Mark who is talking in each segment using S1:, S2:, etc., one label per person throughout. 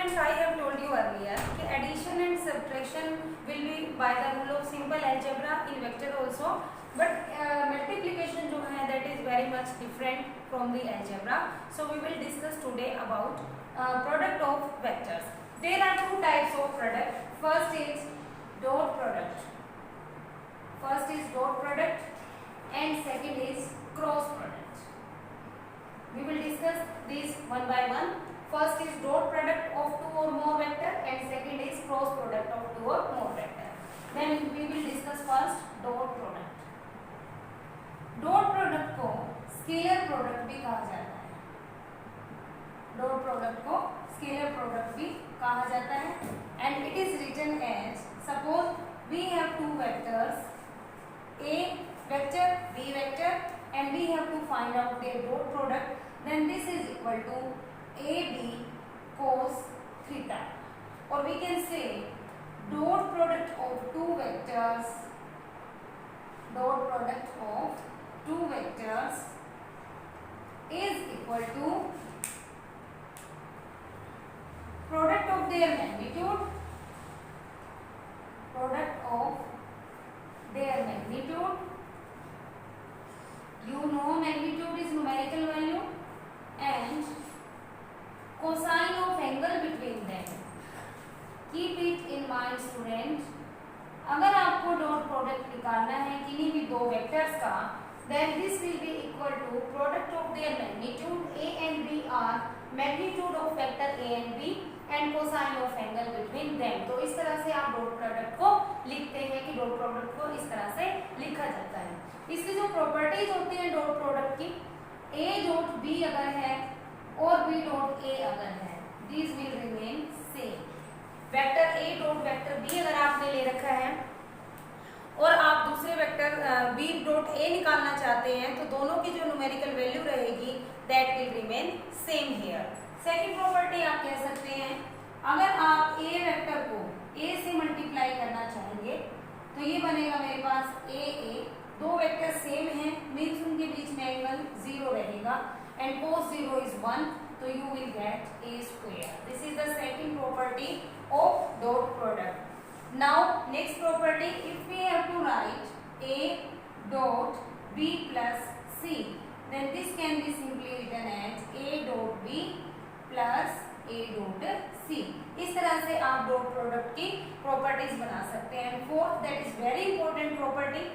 S1: students, I have told you earlier कि addition and subtraction will be by the rule of simple algebra in vector also, but multiplication जो है that is very much different from the algebra. So we will discuss today about product of vectors. There are two types of product. First is dot product. First is dot product and second is cross product. We will discuss these one by one. First is dot product of two or more vector and second is cross product of two or more vector. Then we will discuss first dot product. Dot product को scalar product भी कहा जाता है. Dot product को scalar product भी कहा जाता है. And it is written as, suppose we have two vectors, A vector, B vector, and we have to find out their dot product. Then this is equal to AB cos theta, or we can say dot product of two vectors. Dot product of two vectors is equal to product of their magnitude. Product of their magnitude. You know magnitude is numerical value and cosine of angle between them. Keep it in mind student. अगर आपको dot product निकालना है किन्हीं भी दो vectors का, then this will be equal to product of their magnitude. A and B are magnitude of vector A and B and cosine of angle between them. तो इस तरह से आप डॉट प्रोडक्ट को लिखते हैं कि डॉट प्रोडक्ट को इस तरह से लिखा जाता है. इसकी जो प्रॉपर्टीज होती हैं डॉट प्रोडक्ट की, A डॉट B अगर है और B डॉट A अगर है, these will remain same. Vector A dot vector B अगर आपने ले रखा है और आप दूसरे वेक्टर B डॉट A निकालना चाहते हैं तो दोनों की जो न्यूमेरिकल वैल्यू रहेगी that will remain same here. Second property आप कह सकते हैं, अगर आप A वेक्टर को A से मल्टीप्लाई करना चाहेंगे तो ये बनेगा मेरे पास A. दो वेक्टर सेम हैं, मीन्स उनके बीच में एंगल 0 रहेगा and cos 0 is 1, so you will get A square. This is the second property of dot product. Now next property, if we have to write A dot B plus C, then this can be simply written as A dot B plus A dot C. इस तरह से आप dot product की properties बना सकते हैं. Fourth, that is very important property.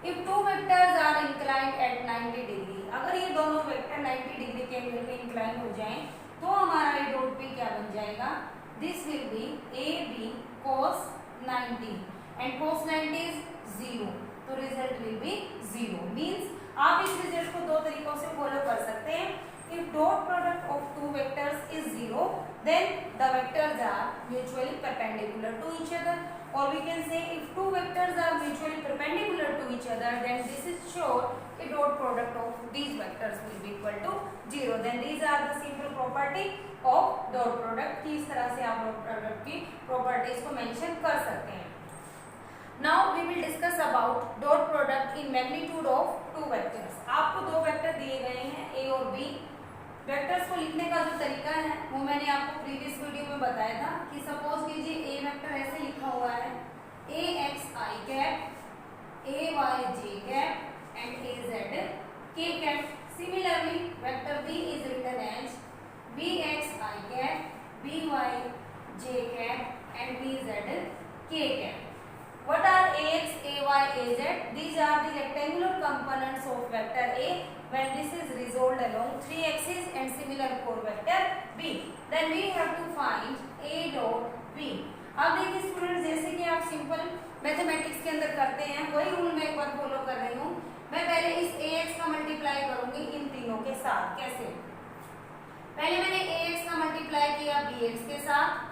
S1: If two vectors are inclined at 90 degree, अगर ये दोनों वेक्टर 90 डिग्री के एंगल पे इंक्लाइन हो जाएं तो हमारा ये डॉट पी क्या बन जाएगा? This will be a B cos 90 and cos 90 is 0, तो रिजल्ट विल बी 0. मीन्स आप इस रिजल्ट को दो तरीकों से फॉलो कर सकते हैं. If dot product of two vectors is 0, then the vectors are mutually perpendicular to each other. Or we can say if two vectors are mutually perpendicular to each other, then this is sure a dot product of these vectors will be equal to 0. Then these are the simple property of dot product. इस तरह से आप dot product की properties को mention कर सकते हैं. Now we will discuss about dot product in magnitude of two vectors. आपको दो वेक्टर दिए गए हैं A और B. वेक्टर्स को लिखने का जो तरीका है वो मैंने आपको प्रीवियस वीडियो में बताया था कि सपोज कीजिए A वेक्टर ऐसे लिखा हुआ है A x I cap, A y j cap and A z k cap. Similarly vector B is written as B x I cap, B y j cap and B z k cap. What are Ax, Ay, Az? These are the rectangular components of vector A when this is resolved along three axes and similar for vector B. Then we have to find A dot B. अब देखिए student, जैसे कि आप simple mathematics के अंदर करते हैं वही रूल मैं एक बार फॉलो कर रही हूँ. मैं पहले इस Ax का मल्टीप्लाई करूंगी इन तीनों के साथ. कैसे? पहले मैंने Ax का मल्टीप्लाई किया Bx के साथ.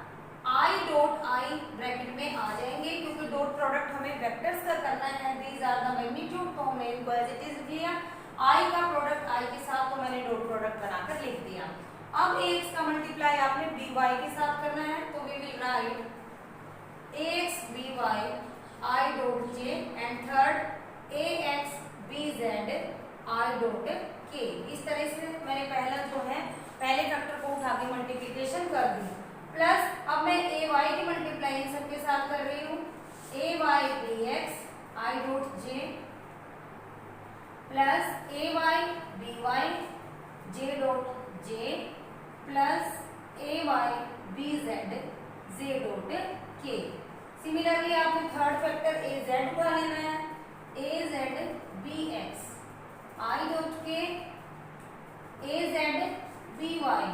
S1: I डॉट I ब्रैकेट में आ जाएंगे क्योंकि डॉट प्रोडक्ट हमें वेक्टर्स का करना है. दीज आर द मैग्नीट्यूड, तो हमने इनको एज इट इज लिया. I का प्रोडक्ट I के साथ तो मैंने डॉट प्रोडक्ट बनाकर लिख दिया. अब Ax का मल्टीप्लाई आपने By के साथ करना है तो we will write Ax By I dot j and third Ax Bz I dot k. इस तरह से मैंने पहला जो है पहले फैक्टर को उठा के मल्टीप्लीकेशन कर दी, प्लस अब मैं ए वाई की मल्टीप्लाई इन सबके साथ कर रही हूँ, A Y B X I dot J plus A Y B Y J dot J plus A Y B Z J dot K. Similarly आपको थर्ड फैक्टर ए जेड उठा लेना है, A Z B X I dot K A Z B Y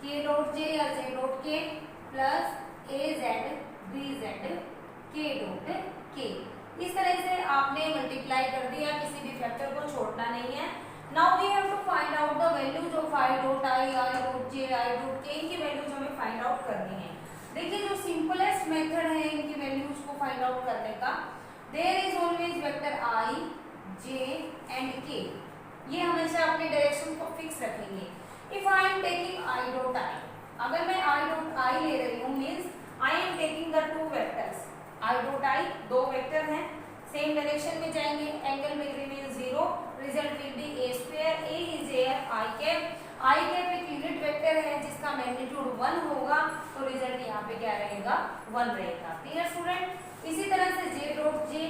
S1: K dot J या J dot K plus A Z B Z K dot K. इस तरह से आपने multiply कर दिया, किसी भी फैक्टर को छोड़ना नहीं है। Now we have to find out the values of I dot I, I dot J, I dot K. इनकी वैल्यूज हमें फाइंड आउट करनी है। देखिए जो सिंपलेस्ट मेथड है इनकी वैल्यूज को फाइंड आउट करने का, there is always vector I J and K. ये हमेशा अपने डायरेक्शन को फिक्स रखेंगे। If I am taking I dot I, अगर मैं आई डॉट आई ले रही हूँ means I am taking the two vectors. I dot I दो वेक्टर हैं, सेम डायरेक्शन में जाएंगे, angle will remain 0, result will be a square, a is here I cap. I cap एक unit vector है जिसका मैग्नीट्यूड 1 होगा, तो result यहाँ पे क्या रहेगा 1 रहेगा। Clear student. इसी तरह से जे डॉट जे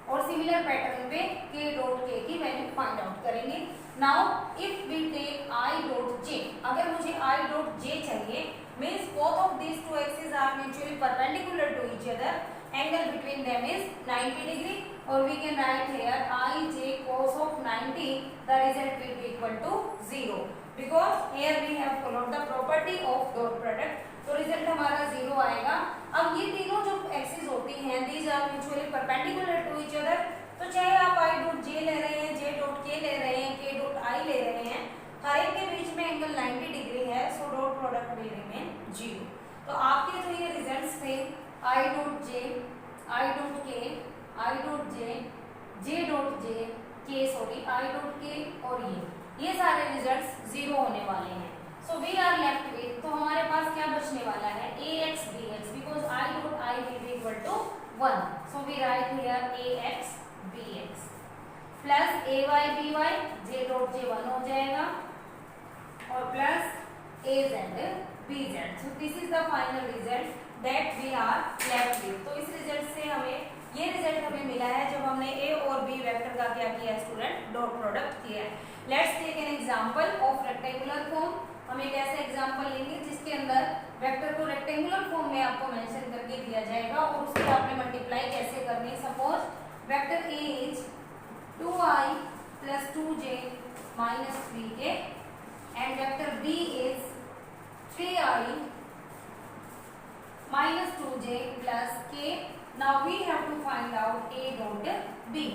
S1: और सिमिलर पैटर्न पे के डॉट के की वैल्यू फाइंड आउट करेंगे। Now if we take I dot J, अगर मुझे आई डॉट जे चाहिए means both of these two axis are mutually perpendicular to each other, angle between them is 90 degree और we can write here I J cos of 90, the result will be equal to 0 because here we have followed the property of dot product, तो result हमारा 0 आएगा। अब ये तीनों जो axis होती हैं these are mutually perpendicular to each other, तो चाहे आप आई डॉट जे ले रहे हैं, जे डॉट के ले रहे हैं, के डॉट आई ले रहे हैं, हर एक के बीच में एंगल 90 डिग्री है, so dot product will remain 0। तो आपके जो ये रिजल्ट्स थे आई डॉट जे, आई डॉट के, आई डॉट जे, जे डॉट जे के, सॉरी आई डॉट के और ये सारे रिजल्ट्स 0 होने वाले हैं। So we are left with, तो हमारे पास क्या बचने वाला है A X B X, because I dot I will be equal to 1, so we write here A X B X plus A Y B Y, J dot J 1 हो जाएगा और plus A Z B Z. So this is the final result that we are left with. तो इस result से हमें ये result हमें मिला है जब हमने ए और बी वेक्टर का क्या किया है स्टूडेंट, डॉट प्रोडक्ट किया है। Let's take an example of rectangular form. हम एक ऐसा एग्जांपल लेंगे जिसके अंदर वेक्टर को रेक्टेंगुलर फॉर्म में आपको मेंशन करके दिया जाएगा और उसकी आपने मल्टीप्लाई कैसे करनी है। Suppose vector A is 2i plus 2j minus 3k and vector b is 3i minus 2j plus k. Now we have to find out a dot b.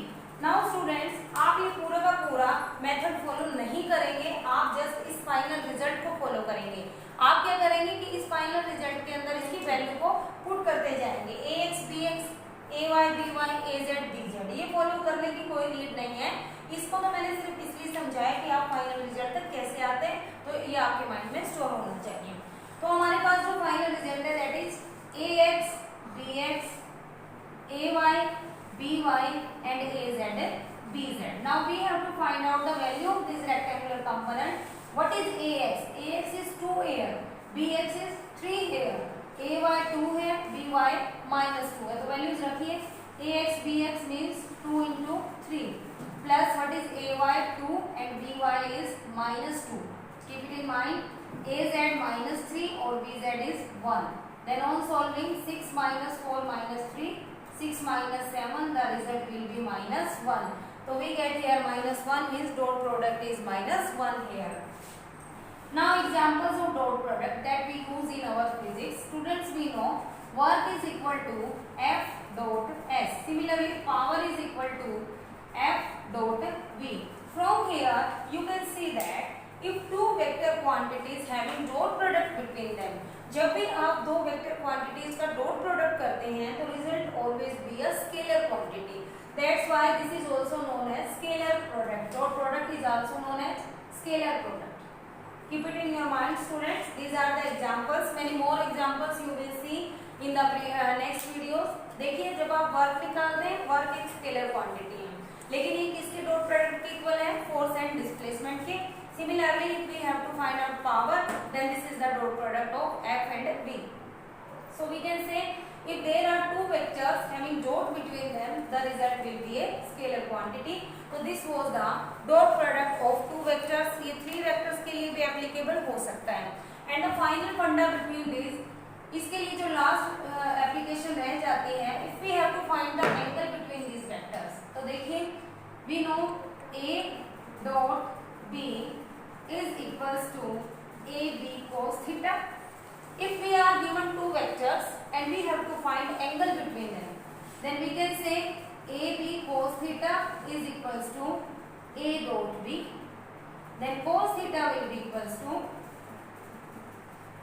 S1: Now students, आप ये पूरा का पूरा मेथड फॉलो नहीं करेंगे, आप just इस final result को फॉलो करेंगे। आप क्या करेंगे कि इस फाइनल रिजल्ट के अंदर इसकी वैल्यू को पुट करते जाएंगे, ए X B X, A Y B Y, A Z B Z. ये फॉलो करने की कोई नीड नहीं है। इसको तो मैंने सिर्फ इसलिए समझाया कि आप फाइनल रिजल्ट तक कैसे आते हैं, तो ये आपके माइंड में स्टोर होना चाहिए। तो हमारे पास जो फाइनल रिजल्ट है that is A X B X, A Y B Y and A Z B Z. Now we have to find out the value of this rectangular component. What is A X? A X is 2 here, B X is 3 here, A Y 2 है, B Y -2 है। तो values रखिए, A X B X means 2 into 3 plus what is a y 2 and b y is -2. Keep it in mind, a z -3 or b z is 1. Then on solving 6 minus 4 minus 3, 6 minus 7, the result will be -1. So we get here -1 means dot product is -1 here. Now examples of dot product that we use in our physics. Students, we know work is equal to F dot S. Similarly, power is equal to F dot V. From here you can see that if two vector quantities having dot product between them, जब भी आप दो vector quantities का dot product करते हैं तो result always be a scalar quantity. That's why this is also known as scalar product. Dot product is also known as scalar product. Keep it in your mind students, these are the examples, many more examples you will see in the next videos. देखिए जब आप work निकालते हैं, work एक scalar quantity है, लेकिन ये किसके डॉट प्रोडक्ट के इक्वल है? फोर्स एंड डिस्प्लेसमेंट के। Similarly, if we have to find out power, then this is the dot product of f and v. So we can say if there are two vectors having dot between them, the result will be a scalar quantity. So this was the dot product of two vectors. ये three vectors के लिए भी applicable हो सकता है. And the final funda between these, इसके लिए जो लास्ट एप्लीकेशन रह जाती है, if we have to find the angle between these vectors, तो देखिए we know a dot b is equals to ab cos theta. If we are given two vectors and we have to find angle between them, then we can say ab cos theta is equals to a dot b. Then cos theta will be equals to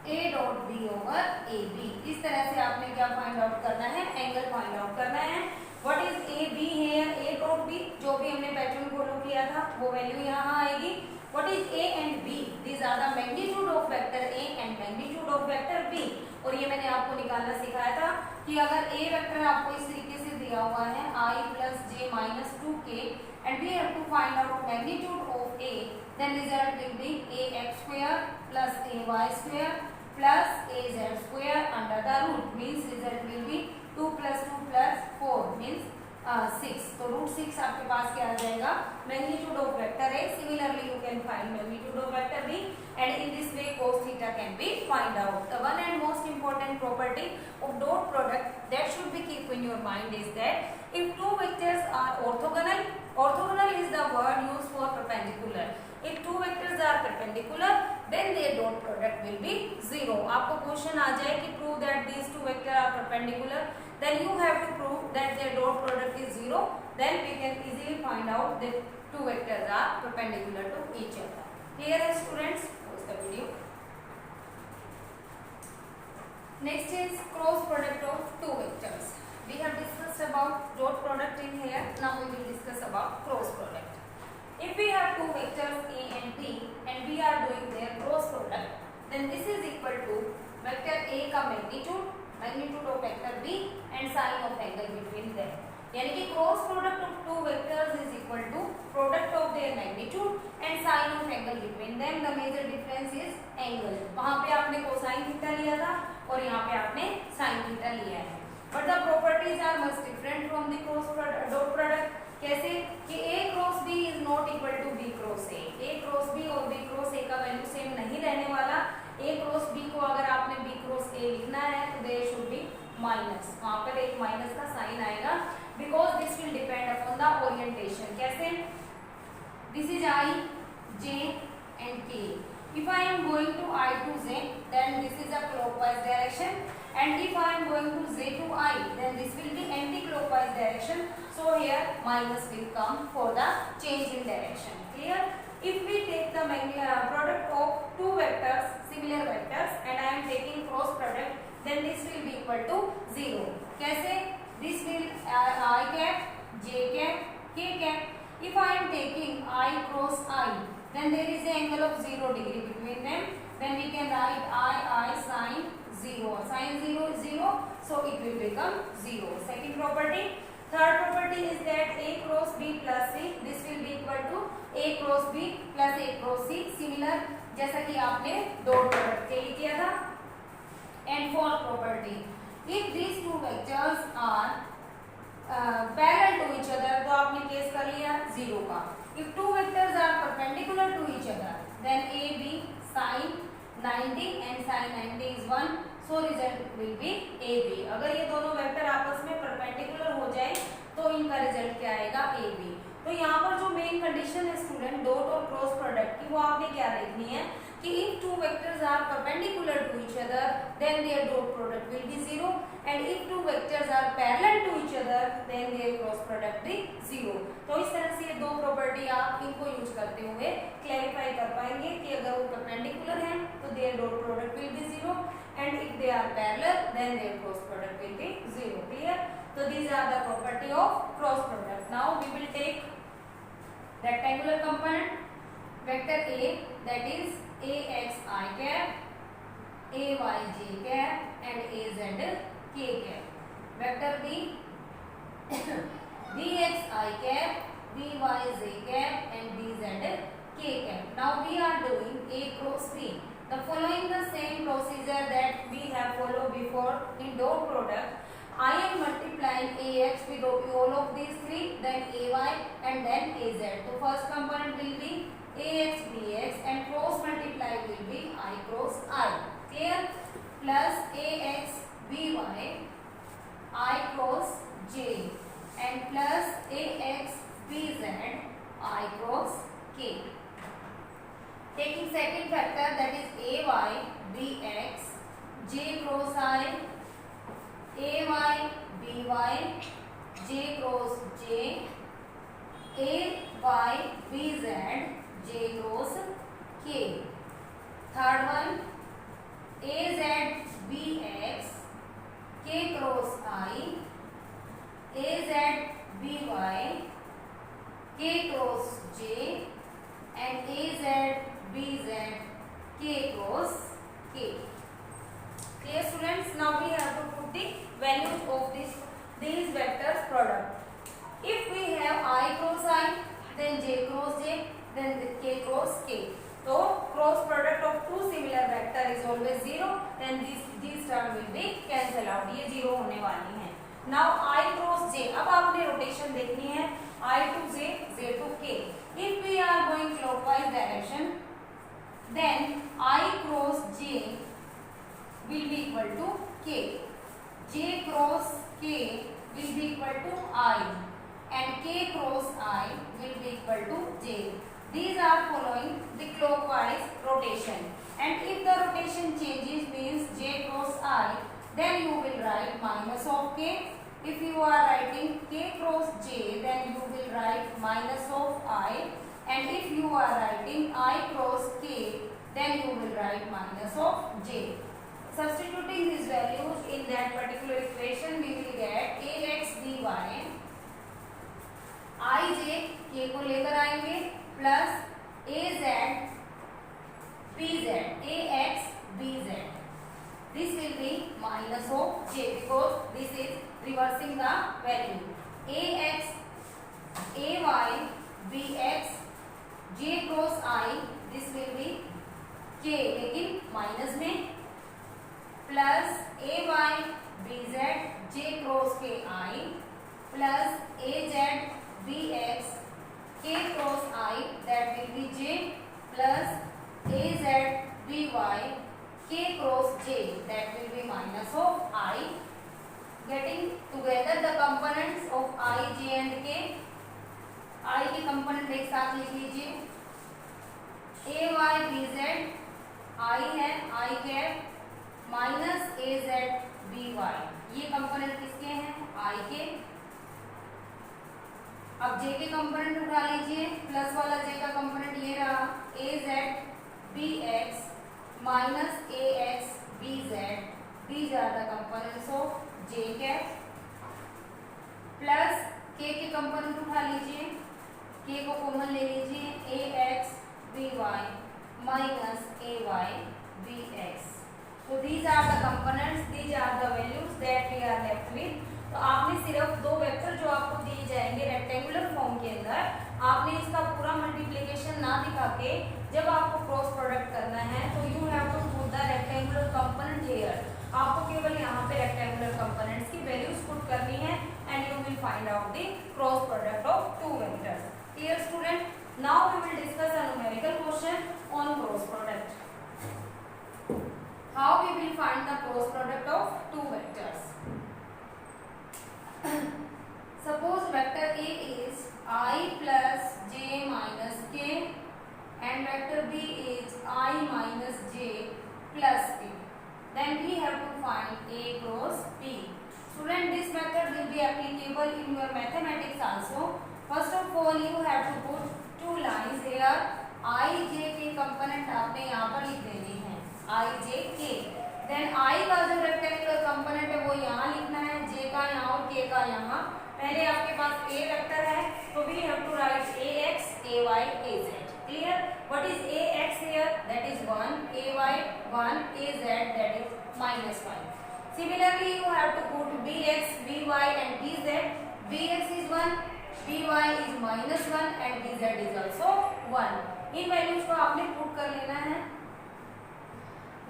S1: a dot b over ab. इस तरह से आपने क्या find out करना है, angle find out करना है. What is A be here, a dot b, जो भी हमने पैटर्न फॉलो किया था वो वैल्यू यहाँ आएगी. What is a and b, these are the magnitude of vector a and magnitude of vector b. और ये मैंने आपको निकालना सिखाया था कि अगर a वेक्टर आपको इस तरीके से दिया हुआ है i plus j minus 2k and we have to find out magnitude of a, then result will be ax square plus ay square plus az square under the root, means result will be 2 plus 2 plus 4 means 6. तो root 6 आपके पास क्या आ जाएगा, magnitude of vector a. Similarly you can find magnitude of vector b, and in this way cos theta can be find out. The one and most important property of dot product that should be keep in your mind is that if two vectors are orthogonal, orthogonal is the word used for perpendicular. If two vectors are perpendicular, then their dot product will be 0. आपको question आ जाए कि prove that these two vectors are perpendicular, then you have to prove that their dot product is 0. Then we can easily find out that two vectors are perpendicular to each other. Clear है students? Pause the video. Next is cross product of two vectors. We have discussed about dot product in here. Now we will discuss about cross product. If we have two vectors a and b and we are doing their cross product, then this is equal to vector a का magnitude, magnitude of vector b and sine of angle between them. यानी कि cross product of two vectors is equal to product of their magnitude and sine of angle between them. The major difference is angle. वहाँ पे आपने cosine theta लिया था और यहाँ पे आपने sin theta लिया है. But the properties are much different from the cross product, dot product. कैसे कि a cross b is not equal to b cross a cross b और b क्रॉस a का वैल्यू सेम नहीं रहने वाला. a cross b को अगर आपने b क्रॉस a लिखना है तो देयर शुड बी माइनस, वहां पर एक माइनस का साइन आएगा, because this will depend upon the orientation. कैसे, this is i j and k. If I am going to I to j, then this is a clockwise direction, and if I am going to j to I, then this will be anti-clockwise direction. So here minus will come for the change in direction. Clear? If we take the product of two vectors, similar vectors, and I am taking cross product, then this will be equal to 0. कैसे? This will I cap, j cap, k cap. If I am taking I cross I, then there is an angle of 0 degree between them. Then we can write I sin 0. Sin 0 is 0, so it will become 0. Second property. Third property is that a cross b plus c, this will be equal to a cross b plus a cross c. Similar जैसा कि आपने dot product के लिए किया था. And fourth property, if these two vectors are parallel to each other, तो आपने case कर लिया 0 का. If two vectors are perpendicular to each other, then ab sin 90 and sin 90 is 1. So result will be AB. अगर ये दोनों vector आपस में परपेंडिकुलर हो जाए तो इनका रिजल्ट क्या आएगा, AB. तो यहाँ पर जो मेन कंडीशन है स्टूडेंट डॉट और क्रॉस प्रोडक्ट की, वो आपने क्या देखनी है कि if two vectors are perpendicular to each other, then their dot product will be 0, and if two vectors are parallel to each other, then their cross product be 0. तो इस तरह से ये दो प्रॉपर्टी आप इनको यूज करते हुए क्लैरिफाई कर पाएंगे कि अगर वो परपेंडिकुलर हैं तो their dot product will be 0, and if they are parallel, then their cross product will be 0. Clear? So these are the property of cross product. Now we will take rectangular component, vector A, that is ax I cap, ay j cap, and az k cap. Vector B, bx I cap, by j cap, and bz k cap. Now we are doing A cross B. The following the same procedure that we have followed before in dot product. I am multiplying Ax with all of these three, then Ay and then Az. So first component will be Ax Bx and cross multiply will be I cross I. Clear? Plus Ax By I cross J and plus Ax Bz I cross K. Taking second factor, that is Ay Bx J cross I, Ay By J cross J, Ay Bz J cross K. Third one, Az Bx K cross I, Az By K cross J and Az Bz K cross K. Clear students? Now we have to put the values of these vectors product. If we have I cross I, then J cross J, then K cross K. So cross product of two similar vector is always zero. Then these term will be cancel out. ये zero होने वाली है. Now I cross J. अब आपने rotation देखनी है. I to J, J to K. If we are going clockwise direction, then I cross J will be equal to K. J cross K will be equal to I and K cross I will be equal to J. These are following the clockwise rotation. And if the rotation changes means J cross I, then you will write minus of K. If you are writing K cross J, then you will write minus of I. And if you are writing I cross K, then you will write minus of J. Substituting these values in that particular equation, we will get Ax By Ij K को लेकर आएंगे plus Az Bz Ax Bz. This will be minus of J because this is reversing the value. Ax Ay Bx J cross I, this will be K लेकिन minus में, plus Ay Bz J cross K I plus Az Bx K cross I, that will be J, plus Az By K cross J, that will be minus of I. Getting together the components of I, J and K. I के component एक साथ लिख लीजिए. Ay Bz I है I cap minus Az By. ये component किसके हैं? I के. अब J के कंपोनेंट उठा लीजिए. प्लस वाला J का कंपोनेंट ये रहा Az Bx minus Ax Bz. These are the components of J cap. Plus K के कंपोनेंट उठा लीजिए. K को कॉमन ले लीजिए. Ax By minus Ay Bx. So these are the components, these are the values that we are left with. तो आपने सिर्फ दो वेक्टर जो आपको दिए जाएंगे रेक्टेंगुलर फॉर्म के अंदर, आपने इसका पूरा मल्टीप्लिकेशन ना दिखा के जब आपको क्रॉस प्रोडक्ट करना है तो you have to put the rectangular component here. आपको केवल यहाँ पे रेक्टेंगुलर कंपोनेंट्स की वैल्यूज पुट करनी है and you will find out the cross product of two vectors. Clear student? Now we will discuss a numerical question on cross product. How we will find the cross product of two vectors? Suppose vector A is I plus j minus k and vector B is I minus j plus k. Then we have to find A cross B. Student, this method will be applicable in your mathematics also. First of all, you have to put two lines here. I j के component आपने यहाँ पर लिख देने हैं I j k. Then I का जो rectangular component है वो यहाँ लिखना है, j का यहाँ और k का यहाँ. पहले आपके पास A वेक्टर है तो we have to write Ax, Ay, Az. Clear? What is Ax here? That is 1. Ay 1. Az that is minus 1. Similarly, you have to put Bx, By and Bz. Bx is 1. By is minus 1 and Bz is also 1. इन values को आपने put कर लेना है।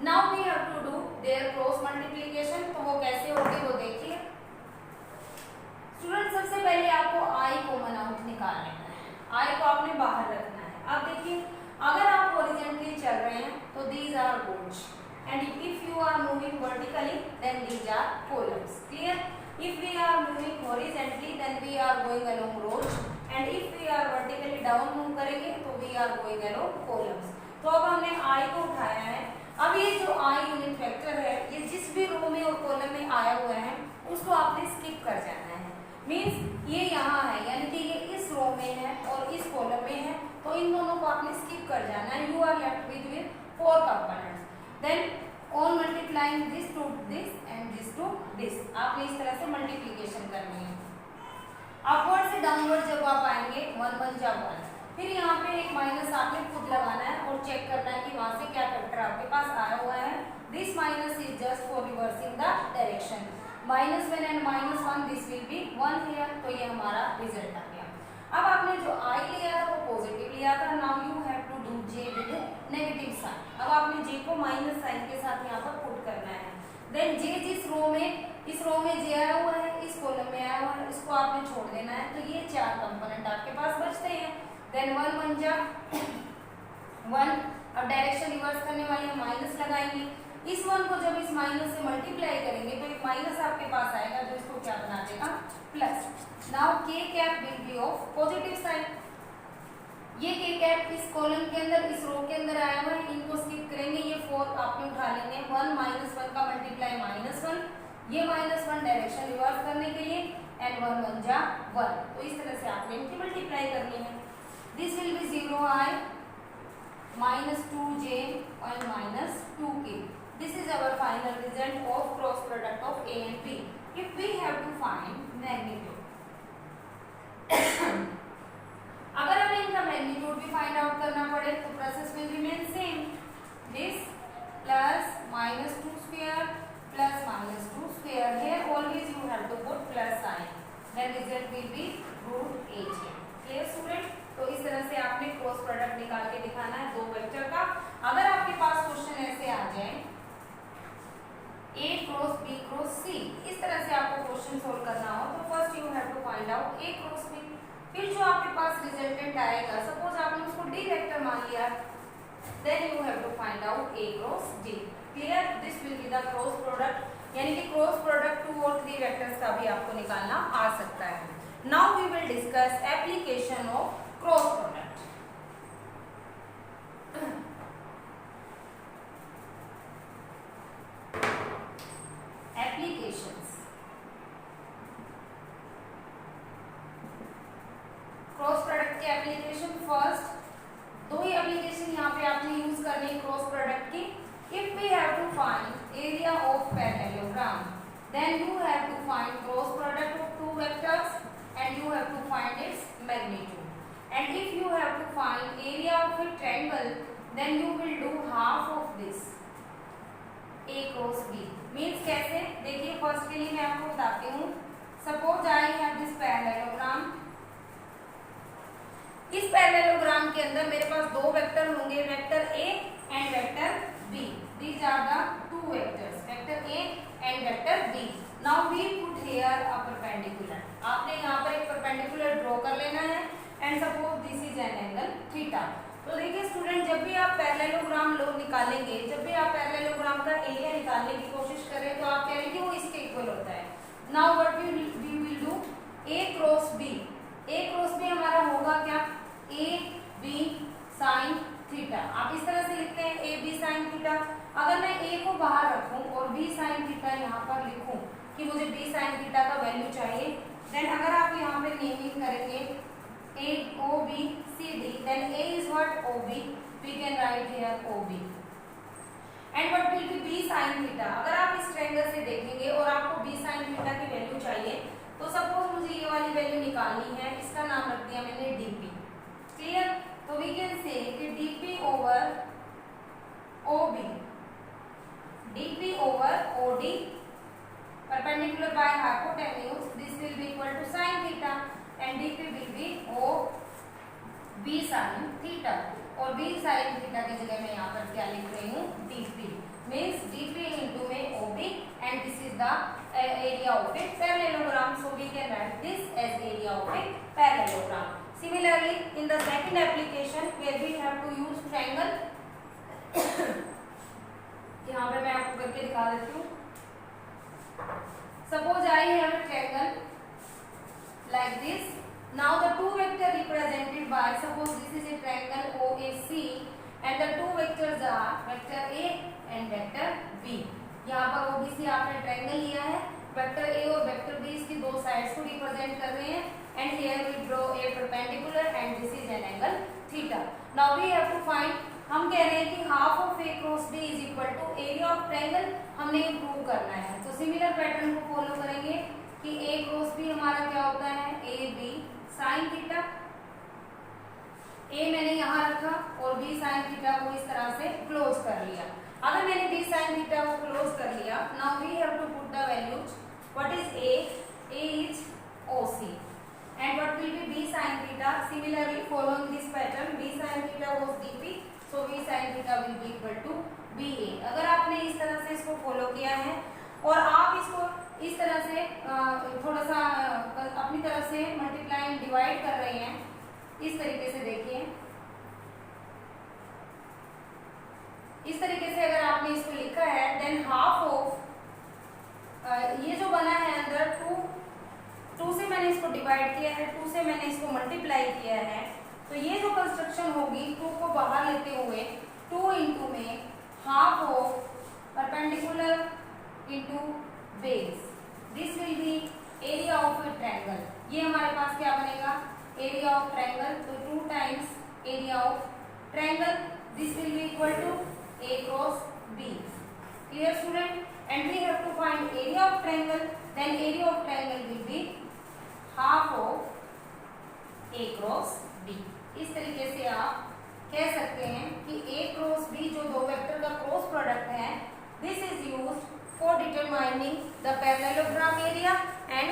S1: Now we have to do their cross multiplication. तो वो कैसे होगी वो देखिए। स्टूडेंट सबसे पहले आपको आई कॉमन आउट निकाल लेना है, आई को आपने बाहर रखना है। अब देखिए अगर आप हॉरिजॉन्टली चल रहे हैं तो these are rows and if you are moving vertically then these are columns. Clear? If we are moving horizontally then we are going along rows and if we are vertically down move करेंगे तो we are going along columns. तो अब हमने आई को उठाया है। अब ये जो आई यूनिट वेक्टर है ये जिस भी रो में और कॉलम में आया हुआ है उसको आपने स्किप कर जाना है। मीन्स ये यहाँ है यानी कि ये इस रो में है और इस कॉलम में है, तो इन दोनों को आपने स्किप कर जाना है। You are left with 4 components. Then on multiplying this to this and this to this, आपने इस तरह से मल्टीप्लिकेशन करनी है। अपवर्ड से डाउनवर्ड जब आप आएंगे 1 1 जा 1, फिर यहाँ पे एक माइनस आपने खुद लगाना है और चेक करना है कि वहां से क्या फैक्टर आपके पास आया हुआ है। This minus is just for reversing the direction. -1 and -1 this will B 1 here. तो ये हमारा रिजल्ट आ गया। अब आपने जो आई लिया था वो पॉजिटिव लिया था। Now you have to do J with negative sign. अब आपने जे को माइनस साइन के साथ यहाँ पर पुट करना है। देन जे जिस रो में, इस रो में जे आया हुआ है, इस कॉलम में आया हुआ है, इसको आपने छोड़ देना है। तो ये 4 कंपोनेंट आपके पास बचते हैं। देन 1 1 जा 1। अब डायरेक्शन रिवर्स करने वाले माइनस लगाएंगे। इस 1 को जब इस माइनस से मल्टीप्लाई करेंगे तो एक माइनस आपके पास आएगा जो इसको क्या बना देगा plus. Now K cap will be of positive sign. ये के कैप इस कॉलम के अंदर, इस रो के अंदर आया हुआ है, इनको स्किप करेंगे। ये 4 आपने उठा लेंगे। 1 -1 का मल्टीप्लाई -1, ये -1 डायरेक्शन रिवर्स करने के लिए एंड 1 1 जा 1। तो इस तरह से आपने इनकी मल्टीप्लाई करनी है। This will B 0i -2j and -2k. This is our final result of cross product of A and B. If we have to find magnitude, अगर हमें इनका मैग्नीट्यूड भी फाइंड आउट करना पड़े तो process will remain same. This plus -2 square plus -2 square. Here always you have to put plus sign. Then result will be √8. Clear student? तो इस तरह से आपने क्रॉस प्रोडक्ट निकाल के दिखाना है दो वेक्टर का। अगर आपके पास क्वेश्चन ऐसे आ जाए A cross B cross C, इस तरह से आपको क्वेश्चन सोल्व करना हो तो first you have to find out A cross B। फिर जो आपके पास रिजल्टेंट आएगा, सपोज आपने उसको D वेक्टर मान लिया, then you have to find out A cross D। Clear? This will be the cross product, यानी कि क्रॉस प्रोडक्ट 2 और 3 वेक्टर्स का भी आपको निकालना आ सकता है। Now we will discuss application of cross product. Applications. Cross product के एप्लीकेशन, फर्स्ट 2 ही एप्लीकेशन यहाँ पे आपने यूज करनी है क्रॉस प्रोडक्ट की। If we have to find area of parallelogram then you have to find cross product of 2 vectors and you have to find its magnitude. And if you have to find area of a triangle then you will do half of this A cross B. Means कैसे? देखिए first के लिए मैं आपको बताती हूँ। Suppose I have this parallelogram. इस parallelogram के अंदर मेरे पास 2 वेक्टर होंगे, vector A and vector B. These are the 2 vectors, vector A and vector B. Now we put here a perpendicular. आपने यहाँ पर एक परपेंडिकुलर ड्रॉ कर लेना है and suppose this is an angle theta. तो देखिए स्टूडेंट, जब भी आप पैरेललोग्राम लो निकालेंगे, जब भी आप पैरेललोग्राम का एरिया निकालने की कोशिश करें तो आप कह रहे कि वो इसके इक्वल होता है। Now what we will do, A cross B। A cross B हमारा होगा क्या? A B sine theta. आप इस तरह से लिखते हैं A B साइन थीटा। अगर मैं A को बाहर रखूं और B साइन थीटा यहाँ पर लिखूं कि मुझे B साइन थीटा का वैल्यू चाहिए, देन अगर आप यहाँ पे नेमिंग करेंगे A O B C D, then A is what? OB. We can write here OB. And what will be B sin theta? अगर आप इस ट्रायंगल से देखेंगे और आपको B sin theta की वैल्यू चाहिए तो सपोज मुझे ये वाली वैल्यू निकालनी है, इसका नाम रख दिया मैंने DP। क्लियर? तो वी कैन से कि DP over OB, DP over OD perpendicular by hypotenuse, this will be equal to sin theta and DP will be OB sin theta. और b sin थीटा की जगह मैं यहाँ पर क्या लिख रही हूँ dp means dp into में OB and this is the area of a parallelogram, so we can write this as area of a parallelogram. Similarly, in the second application where we have to use triangle, यहाँ पे मैं आपको करके दिखा देती हूँ. Suppose I have a triangle like this. Now the two vector represented by, suppose this is a triangle OAC and the two vectors are vector A and vector B. यहाँ पर OBC आपने ट्रायंगल लिया है, vector A और vector B इसकी दो sides को represent कर रहे हैं and here we draw a perpendicular and this is an angle theta. Now we have to find, हम कह रहे हैं कि half of A cross B is equal to area of triangle, हमने ये प्रूव करना है. तो सिमिलर पैटर्न को फॉलो करेंगे कि A cross B हमारा क्या होता है AB sin थीटा. A मैंने यहाँ रखा और B sin थीटा को इस तरह से क्लोज कर लिया. अगर मैंने B sin थीटा को क्लोज कर लिया, now we have to put the values. What is A? A is OC and what will be B sin theta? Similarly, following this pattern, B sin theta was DP, so B sin theta will be equal to BA. अगर आपने इस तरह से इसको follow किया है और आप इसको इस तरह से थोड़ा सा अपनी तरफ से मल्टीप्लाई डिवाइड कर रहे हैं, इस तरीके से देखिए, इस तरीके से अगर आपने इसको लिखा है, देन हाफ ऑफ ये जो बना है अंदर टू से मैंने इसको डिवाइड किया है, 2 से मैंने इसको मल्टीप्लाई किया है, तो ये जो कंस्ट्रक्शन होगी 2 को बाहर लेते हुए 2 इंटू में half of perpendicular into base, this will B area of A triangle. ये हमारे पास क्या बनेगा एरिया ऑफ ट्रायंगल, तो 2 times area of triangle, this will be equal to A cross B. Clear student? And we have to find area of triangle. Then area of triangle will be half of A cross B. इस तरीके से आप कह सकते हैं कि A cross B जो दो वेक्टर का क्रॉस प्रोडक्ट है, this is used for determining the parallelogram area and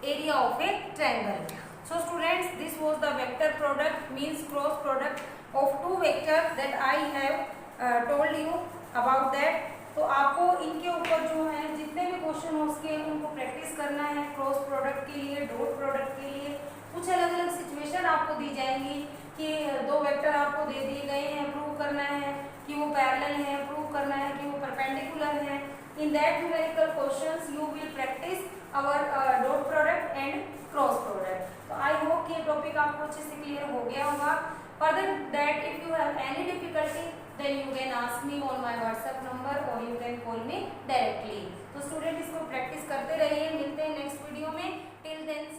S1: area of a triangle. So students, this was the vector product, means cross product of two vector that I have told you about that. तो आपको इनके ऊपर जो है जितने भी question हो सके उनको प्रैक्टिस करना है. क्रॉस प्रोडक्ट के लिए, डॉट प्रोडक्ट के लिए कुछ अलग अलग सिचुएशन आपको दी जाएंगी कि दो वेक्टर आपको दे दिए गए हैं, प्रूव करना है कि वो पैरेलल है, प्रूव करना है कि वो परपेंडिकुलर है. In that numerical questions you will practice our dot product and cross product. तो आई होप कि ये टॉपिक आपको अच्छे से क्लियर हो गया होगा. Further that if you have any difficulty, then you can ask me on my WhatsApp number or you can call me directly. तो स्टूडेंट इसको प्रैक्टिस करते रहिए. मिलते हैं नेक्स्ट वीडियो में. Till then